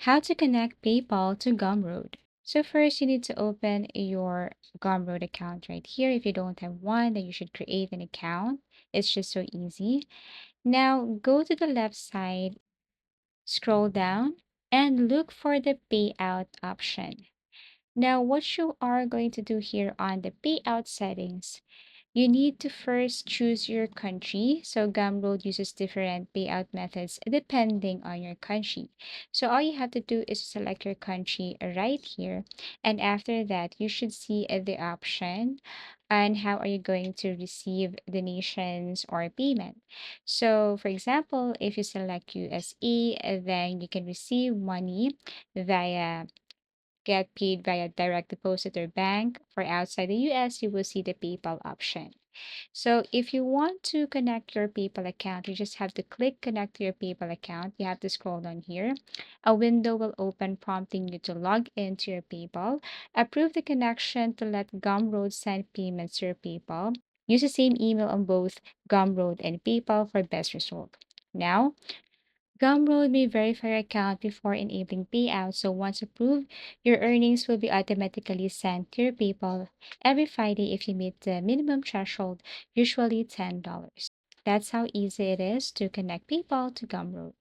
How to connect PayPal to Gumroad. So first you need to open your Gumroad account right here. If you don't have one, then you should create an account. It's just so easy. Now go to the left side, scroll down, and look for the payout option. Now what you are going to do here on the payout settings, you need to first choose your country. So Gumroad uses different payout methods depending on your country. So all you have to do is select your country right here. And after that, you should see the option and how are you going to receive donations or payment. So for example, if you select USA, then you can receive money via get paid via direct deposit or bank. For outside the US, you will see the PayPal option. So if you want to connect your PayPal account, you just have to click connect to your PayPal account. You have to scroll down here. A window will open prompting you to log into your PayPal. Approve the connection to let Gumroad send payments to your PayPal. Use the same email on both Gumroad and PayPal for best result. Now, Gumroad may verify your account before enabling payouts, so once approved, your earnings will be automatically sent to your PayPal every Friday if you meet the minimum threshold, usually $10. That's how easy it is to connect PayPal to Gumroad.